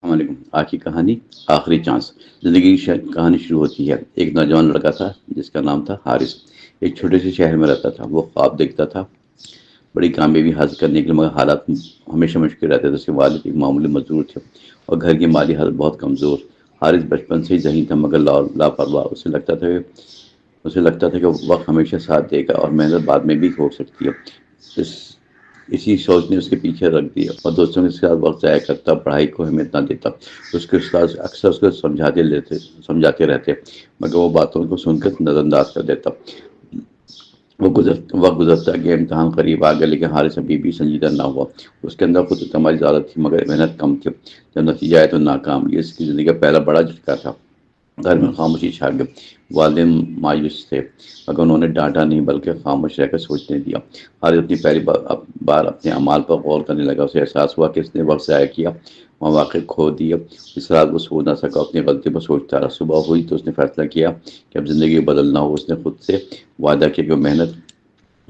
السلام علیکم۔ آج کی کہانی آخری چانس۔ زندگی کی کہانی شروع ہوتی ہے۔ ایک نوجوان لڑکا تھا جس کا نام تھا حارث۔ ایک چھوٹے سے شہر میں رہتا تھا۔ وہ خواب دیکھتا تھا بڑی کامیابی حاصل کرنے کے لیے، مگر حالات ہمیشہ مشکل رہتے تھے۔ اس کے والد ایک معمولی مزدور تھے اور گھر کی مالی حالت بہت کمزور۔ حارث بچپن سے ہی ذہین تھا مگر لاپرواہ۔ اسے لگتا تھا کہ وقت ہمیشہ ساتھ دے گا اور محنت بعد میں بھی ہو سکتی ہے۔ اس اسی سوچ نے اس کے پیچھے رکھ دیا اور دوستوں کے ساتھ وقت ضائع کرتا، پڑھائی کو اہمیت نہ دیتا۔ اس کے استاد اکثر اس کو سمجھاتے رہتے مگر وہ باتوں کو سن کر نظر انداز کر دیتا۔ وقت گزرتا گیا، امتحان قریب آ گیا لیکن حارث ابھی بھی سنجیدہ نہ ہوا۔ اس کے اندر خود اعتمادی زیادہ تھی مگر محنت کم تھی۔ جب نتیجہ آیا تو ناکام۔ یہ اس کی زندگی کا پہلا بڑا جھٹکا تھا۔ گھر میں خاموشی چھا گئی۔ والدین مایوس تھے مگر انہوں نے ڈانٹا نہیں بلکہ خاموش رہ کر سوچنے دیا۔ حارث اپنی پہلی بار اپنے اعمال پر غور کرنے لگا۔ اسے احساس ہوا کہ اس نے وقت ضائع کیا، مواقع کھو دیے۔ اس رات وہ سو نہ سکا، اپنی غلطی پر سوچتا رہا۔ صبح ہوئی تو اس نے فیصلہ کیا کہ اب زندگی بدلنا ہو۔ اس نے خود سے وعدہ کیا کہ وہ محنت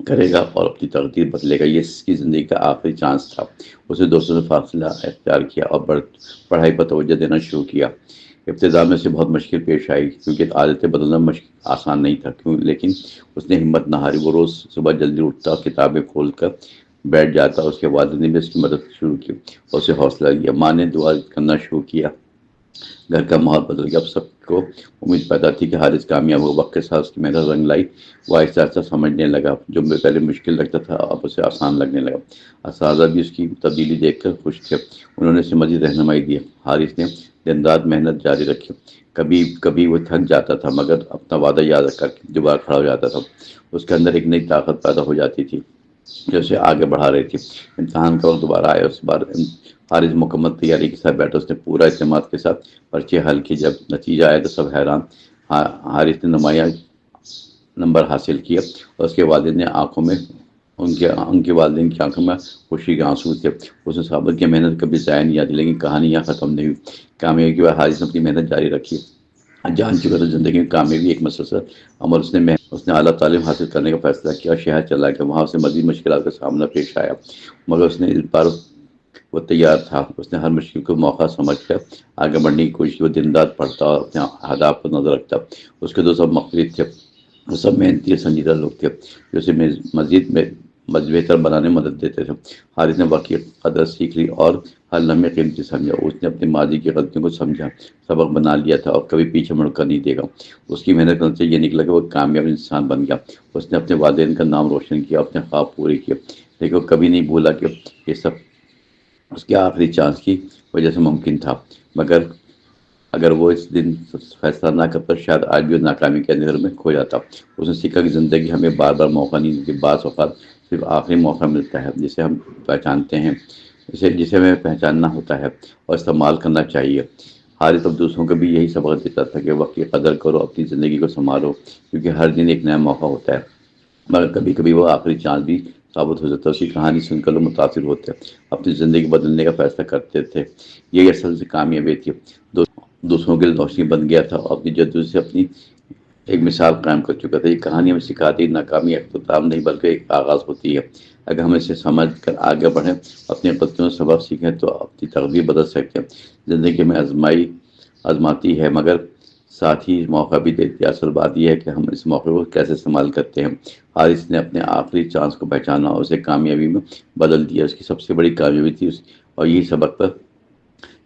کرے گا اور اپنی تقدیر بدلے گا۔ یہ اس کی زندگی کا آخری چانس تھا۔ اسے دوستوں سے فاصلہ اختیار کیا اور پڑھائی پر توجہ دینا شروع کیا۔ ابتدا میں اسے بہت مشکل پیش آئی کیونکہ عادتیں بدلنا آسان نہیں تھا، لیکن اس نے ہمت نہ ہاری۔ وہ روز صبح جلدی اٹھتا، کتابیں کھول کر بیٹھ جاتا۔ اس کے والد نے بھی اس کی مدد شروع کی اور اسے حوصلہ دیا۔ ماں نے دعا کرنا شروع کیا۔ گھر کا ماحول بدل گیا۔ اب سب کو امید پیدا تھی کہ حارث کامیاب ہو۔ وقت کے ساتھ اس کی محنت رنگ لائی۔ وہ آہستہ آہستہ سمجھنے لگا۔ جو پہلے مشکل لگتا تھا اب اسے آسان لگنے لگا۔ اساتذہ بھی اس کی تبدیلی دیکھ کر خوش تھے۔ انہوں نے اسے مزید رہنمائی دی۔ حارث نے دن رات محنت جاری رکھی۔ کبھی وہ تھک جاتا تھا مگر اپنا وعدہ یاد رکھ کر دوبارہ کھڑا ہو جاتا تھا۔ اس کے اندر ایک نئی طاقت پیدا ہو جاتی تھی جو اسے آگے بڑھا رہی تھی۔ امتحان کا وقت دوبارہ آیا۔ اس بار حارث مکمل تیاری کے ساتھ بیٹھا۔ اس نے پورا اعتماد کے ساتھ پرچے حل کی۔ جب نتیجہ آیا تو سب حیران۔ حارث نے نمایاں نمبر حاصل کیا اور اس کے والدین نے ان کے والدین کی آنکھوں میں خوشی کے آنسو تھے۔ اس نے ثابت کیا محنت کبھی ضائع نہیں آتی۔ لیکن کہانی یہاں ختم نہیں ہوئی۔ کامیابی کے بعد حارث نے اپنی محنت جاری رکھی۔ جان چکا تھا زندگی میں کامیابی ایک مسلسل عمر۔ اس نے اعلیٰ تعلیم حاصل کرنے کا فیصلہ کیا اور شہر چلا گیا۔ وہاں اسے مزید مشکلات کا سامنا پیش آیا مگر اس بار وہ تیار تھا۔ اس نے ہر مشکل کو موقع سمجھ کر آگے بڑھنے کی کوشش کی۔ وہ دن رات پڑھتا اور اپنے اہداف پر نظر رکھتا۔ اس کے دوست سب مختلف تھے۔ وہ سب محنتی اور سنجیدہ لوگ تھے جو اسے مزید بہتر بنانے میں مدد دیتے تھے۔ حارث نے وقت کی قدر سیکھ لی اور ہر لمحے قیمتی سمجھا۔ اس نے اپنے ماضی کی غلطیوں کو سمجھا، سبق بنا لیا تھا اور کبھی پیچھے مڑ کر نہیں دیکھا۔ اس کی محنت کرنے سے یہ نکلا کہ وہ ایک کامیاب انسان بن گیا۔ اس نے اپنے والدین کا نام روشن کیا، اپنے خواب پورے کیے، لیکن وہ کبھی نہیں بھولا کہ یہ سب اس کے آخری چانس کی وجہ سے ممکن تھا۔ مگر اگر وہ اس دن فیصلہ نہ کرتا شاید آج بھی وہ ناکامی کے اندھیرے میں کھو جاتا۔ اس نے سیکھا کہ زندگی ہمیں بار بار موقع نہیں دیتی۔ بعض اوقات صرف آخری موقع ملتا ہے جسے ہمیں پہچاننا ہوتا ہے اور استعمال کرنا چاہیے۔ حارث اب دوسروں کو بھی یہی سبق دیتا تھا کہ وقت کی قدر کرو، اپنی زندگی کو سنبھالو کیونکہ ہر دن ایک نیا موقع ہوتا ہے مگر کبھی کبھی وہ آخری چانس بھی ثابت ہو جاتا ہے۔ اس کی کہانی سن کر لوگ متاثر ہوتے، اپنی زندگی بدلنے کا فیصلہ کرتے تھے۔ یہی اصل سے کامیابی تھی۔ دوسروں کے لیے روشنی بن گیا تھا اور اپنی جدوجہد سے اپنی ایک مثال قائم کر چکا تھا۔ یہ کہانی ہمیں سکھاتی ناکامی اختتام نہیں بلکہ ایک آغاز ہوتی ہے۔ اگر ہم اسے سمجھ کر آگے بڑھیں، اپنی غلطیوں سے سبق سیکھیں تو اپنی تقدیر بدل سکتے ہیں۔ زندگی میں آزماتی ہے مگر ساتھ ہی موقع بھی دیتی ہے۔ اصل بات یہ ہے کہ ہم اس موقع کو کیسے استعمال کرتے ہیں۔ حارث نے اپنے آخری چانس کو پہچانا اور اسے کامیابی میں بدل دیا۔ اس کی سب سے بڑی کامیابی تھی اور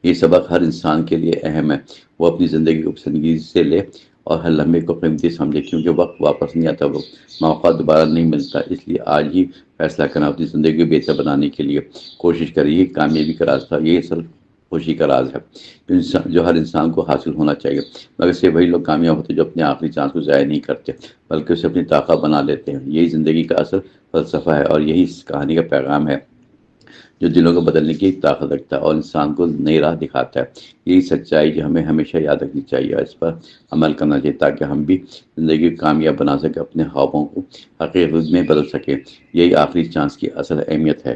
یہ سبق ہر انسان کے لیے اہم ہے۔ وہ اپنی زندگی کو سنجیدگی سے لے اور ہر لمحے کو قیمتی سمجھے کیونکہ وقت واپس نہیں آتا، وہ موقع دوبارہ نہیں ملتا۔ اس لیے آج ہی فیصلہ کرنا اپنی زندگی کو بہتر بنانے کے لیے کوشش کریں۔ یہ کامیابی کا راز تھا، یہ اصل خوشی کا راز ہے جو ہر انسان کو حاصل ہونا چاہیے۔ مگر صرف وہی لوگ کامیاب ہوتے جو اپنے آخری چانس کو ضائع نہیں کرتے بلکہ اسے اپنی طاقت بنا لیتے ہیں۔ یہی زندگی کا اصل فلسفہ ہے اور یہی اس کہانی کا پیغام ہے جو دلوں کو بدلنے کی طاقت رکھتا ہے اور انسان کو نئی راہ دکھاتا ہے۔ یہی سچائی جو ہمیں ہمیشہ یاد رکھنی چاہیے اور اس پر عمل کرنا چاہیے تاکہ ہم بھی زندگی کو کامیاب بنا سکیں، اپنے خوابوں کو حقیقت میں بدل سکیں۔ یہی آخری چانس کی اصل اہمیت ہے۔